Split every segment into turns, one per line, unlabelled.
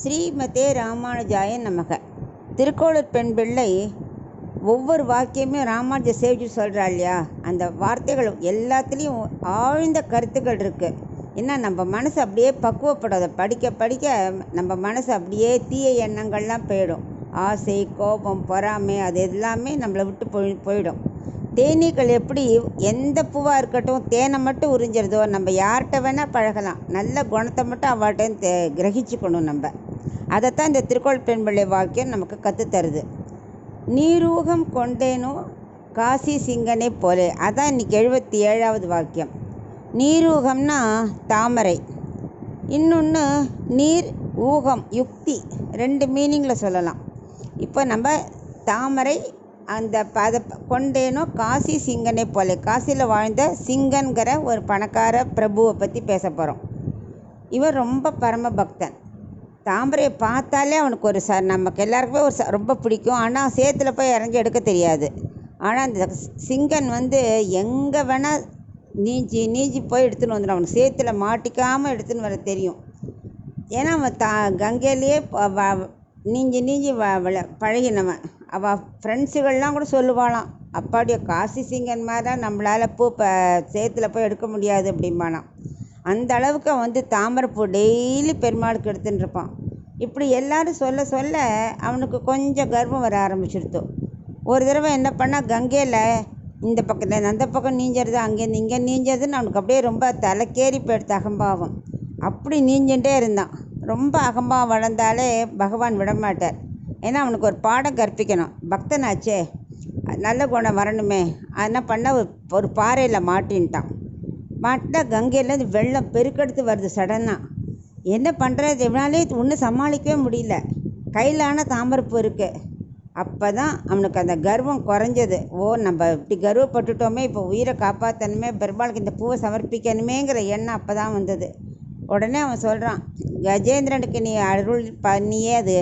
ஸ்ரீமதே ராமானுஜாய நமக. திருக்கோளூர் பெண் பிள்ளை ஒவ்வொரு வாக்கியமே ராமானுஜ சேவிச்சு சொல்கிறா இல்லையா, அந்த வார்த்தைகள் எல்லாத்துலேயும் ஆழ்ந்த கருத்துக்கள் இருக்குது. ஏன்னா நம்ம மனசு அப்படியே பக்குவப்படும். அதை படிக்க படிக்க நம்ம மனசு அப்படியே தீய எண்ணங்கள்லாம் போயிடும். ஆசை, கோபம், பொறாமை அது எல்லாமே நம்மளை விட்டு போயிடும். தேனீக்கள் எப்படி எந்த பூவாக இருக்கட்டும் தேனை மட்டும் உறிஞ்சிருதோ, நம்ம யார்கிட்ட வேணால் பழகலாம், நல்ல குணத்தை மட்டும் அவள்கிட்ட கிரகிச்சுக்கணும். நம்ம அதைத்தான் இந்த திருக்கோள் பெண் பிள்ளை வாக்கியம் நமக்கு கற்றுத்தருது. நீரூகம் கொண்டேனோ காசி சிங்கனை போலே, அதான் இன்றைக்கி 77வது வாக்கியம். நீரூகம்னா தாமரை, இன்னொன்று நீர் ஊகம் யுக்தி, 2 மீனிங்கில் சொல்லலாம். இப்போ நம்ம தாமரை அந்த அதை கொண்டேனோ காசி சிங்கனை போலே, காசியில் வாழ்ந்த சிங்கன்கிற ஒரு பணக்கார பிரபுவை பற்றி பேச போகிறோம். இவர் ரொம்ப பரம பக்தன். தாமரையை பார்த்தாலே அவனுக்கு ஒரு நமக்கு எல்லாருக்குமே ஒரு ரொம்ப பிடிக்கும். ஆனால் சேத்துல போய் இறங்கி எடுக்க தெரியாது. ஆனால் அந்த சிங்கன் எங்கே வேணால் நீஞ்சி போய் எடுத்துன்னு வந்துடும். அவனுக்கு சேத்துல மாட்டிக்காமல் எடுத்துன்னு வர தெரியும். ஏன்னா அவன் கங்கையிலேயே நீஞ்சி பழகினவன். அவள் ஃப்ரெண்ட்ஸுகள்லாம் கூட சொல்லுவாளாம், அப்பாடியோ காசி சிங்கன் மாதிரி நம்மளால் சேத்துல போய் எடுக்க முடியாது அப்படிம்பானான். அந்த அளவுக்கு அவன் தாமரைப்பூ டெய்லி பெருமாளுக்கு எடுத்துன்னு இருப்பான். இப்படி எல்லாரும் சொல்ல சொல்ல அவனுக்கு கொஞ்சம் கர்வம் வர ஆரம்பிச்சிருத்து. ஒரு தடவை என்ன பண்ணால், கங்கையில் இந்த பக்கத்தில் அந்த பக்கம் நீஞ்சறது, அங்கேருந்து இங்கே நீஞ்சதுன்னு அவனுக்கு அப்படியே ரொம்ப தலைக்கேறி போயிடுத்து அகம்பாவம். அப்படி நீஞ்சுட்டே இருந்தான். ரொம்ப அகம்பாவம் வளர்ந்தாலே பகவான் விடமாட்டார். ஏன்னா அவனுக்கு ஒரு பாடம் கற்பிக்கணும். பக்தனாச்சே, நல்ல குணம் வரணுமே. என்ன பண்ண, ஒரு பாறையில் மாட்டின்ட்டான். மாட்டினா கங்கையிலேருந்து வெள்ளம் பெருக்கெடுத்து வருது சடனாக. என்ன பண்ணுறது, இவனாலே ஒன்றும் சமாளிக்கவே முடியல. கையிலான தாமரைப்பூ இருக்குது. அப்போ தான் அவனுக்கு அந்த கர்வம் குறைஞ்சது. நம்ம இப்படி கர்வப்பட்டுட்டோமே, இப்போ உயிரை காப்பாற்றணுமே, பெருமாளுக்கு இந்த பூவை சமர்ப்பிக்கணுமேங்கிற எண்ணம் அப்போ தான் வந்தது. உடனே அவன் சொல்கிறான், கஜேந்திரனுக்கு நீ அருள் பண்ணியே, அது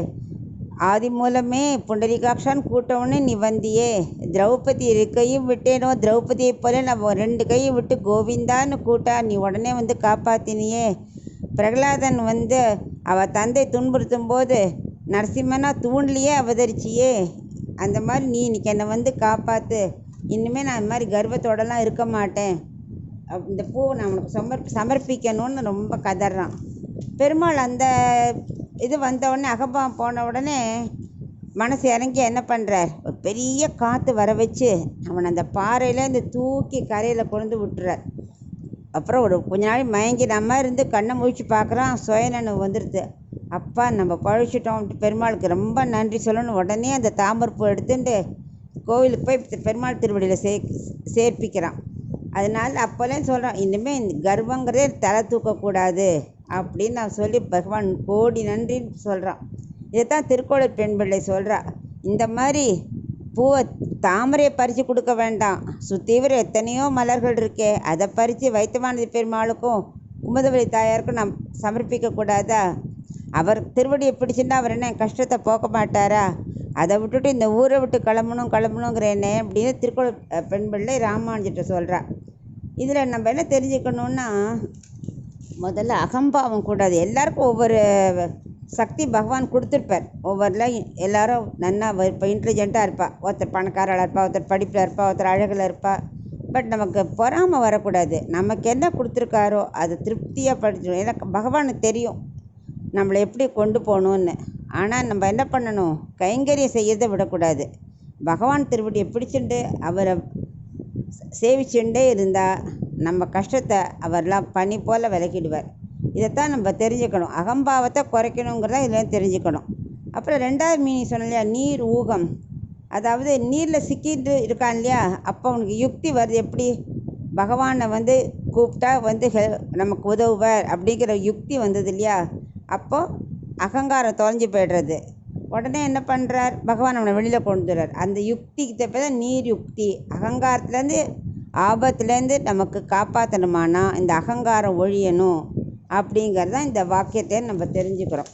ஆதி மூலமே புண்டரிகாட்சான்னு கூட்டவுன்னு நீ வந்தியே, திரௌபதி 2 கையும் விட்டேனோ, திரௌபதியை போல நம்ம 2 கையும் விட்டு கோவிந்தான்னு கூட்டா நீ உடனே காப்பாற்றினியே. பிரகலாதன் அவள் தந்தை துன்புறுத்தும் போது நரசிம்மனா தூண்லேயே அவதரிச்சியே. அந்த மாதிரி நீ இன்னைக்கு என்னை காப்பாற்று. இனிமேல் நான் இந்த மாதிரி கர்வத்தோடலாம் இருக்க மாட்டேன். இந்த பூவை நான் உனக்கு சமர்ப்பிக்கணும்னு ரொம்ப கதறான். பெருமாள் அந்த இது வந்தவுடனே, அகம்பாவம் போன உடனே மனசு இறங்கி என்ன பண்ணுறார், ஒரு பெரிய காற்று வர வச்சு அவன் அந்த பாறையிலேருந்து தூக்கி கரையில் கொண்டு விட்டுறார். அப்புறம் ஒரு கொஞ்ச நாள் மயங்கி நம்ம கண்ணை முழிச்சு பார்க்குறான். சுயநனவு வந்துடுது. அப்பா நம்ம பழிச்சிட்டோம், பெருமாளுக்கு ரொம்ப நன்றி சொல்லணும். உடனே அந்த தாமரைப்பூ எடுத்துட்டு கோவிலுக்கு போய் பெருமாள் திருவடியில் சேர்ப்பிக்கிறான். அதனால் அப்போல்லாம் சொல்கிறான், இனிமேல் இந்த கர்வங்கிறதே தலை தூக்கக்கூடாது அப்படின்னு நான் சொல்லி பகவான் கோடி நன்றின்னு சொல்கிறான். இதைத்தான் திருக்கோளூர் பெண் பிள்ளை சொல்கிறா. இந்த மாதிரி பூவை தாமரையை பறித்து கொடுக்க வேண்டாம், சுத்தீவிர எத்தனையோ மலர்கள் இருக்கே, அதை பறித்து வைத்தமானது பெருமாளுக்கும் குமுதவழி தாயாருக்கும் நாம் சமர்ப்பிக்கக்கூடாதா? அவர் திருவடியை பிடிச்சிருந்தா அவர் என்ன கஷ்டத்தை போக்க மாட்டாரா? அதை விட்டுட்டு இந்த ஊரை விட்டு கிளம்பணுங்கிறேனே அப்படின்னு திருக்கோளூர் பெண் பிள்ளை ராமானுஜர்கிட்ட சொல்கிறா. இதில் நம்ம என்ன தெரிஞ்சுக்கணுன்னா, முதல்ல அகம்பாவம் கூடாது. எல்லாருக்கும் ஒவ்வொரு சக்தி பகவான் கொடுத்துருப்பார். எல்லாரும் நன்னா இப்போ இன்டெலிஜென்ட்டாக இருப்பாள். ஒருத்தர் பணக்காரளாக இருப்பாள், ஒருத்தர் படிப்பில் இருப்பாள், ஒருத்தர் அழகில் இருப்பாள். பட் நமக்கு பொறாமல் வரக்கூடாது. நமக்கு என்ன கொடுத்துருக்காரோ அதை திருப்தியாக படிச்சிடும். ஏன்னா பகவானுக்கு தெரியும் நம்மளை எப்படி கொண்டு போகணுன்னு. ஆனால் நம்ம என்ன பண்ணணும், கைங்கரியம் செய்யறதை விடக்கூடாது. பகவான் திருவடியை பிடிச்சிட்டு அவரை சேவிச்சுட்டே இருந்தால் நம்ம கஷ்டத்தை அவர்லாம் பனி போல் விலக்கிடுவார். இதைத்தான் நம்ம தெரிஞ்சுக்கணும். அகம்பாவத்தை குறைக்கணுங்கிறத இதில் தெரிஞ்சுக்கணும். அப்புறம் 2வது மீனிங் சொன்னோம் இல்லையா, நீர் ஊகம். அதாவது நீரில் சிக்கிட்டு இருக்கான் இல்லையா, அப்போ அவனுக்கு யுக்தி வருது. எப்படி பகவானை கூப்பிட்டா நமக்கு உதவுவார் அப்படிங்கிற யுக்தி வந்தது இல்லையா. அப்போது அகங்காரம் தொலைஞ்சு போய்டுறது. உடனே என்ன பண்ணுறார், பகவான் அவனை வெளியில் கொண்டு வர்றார். அந்த யுக்திக்கு பேர் தான் நீர் யுக்தி. அகங்காரத்துலேருந்து ஆபத்துலேருந்து நமக்கு காப்பாற்றணுமானா இந்த அகங்காரம் ஒழியணும் அப்படிங்கிறதான் இந்த வாக்கியத்தை நம்ம தெரிஞ்சுக்கிறோம்.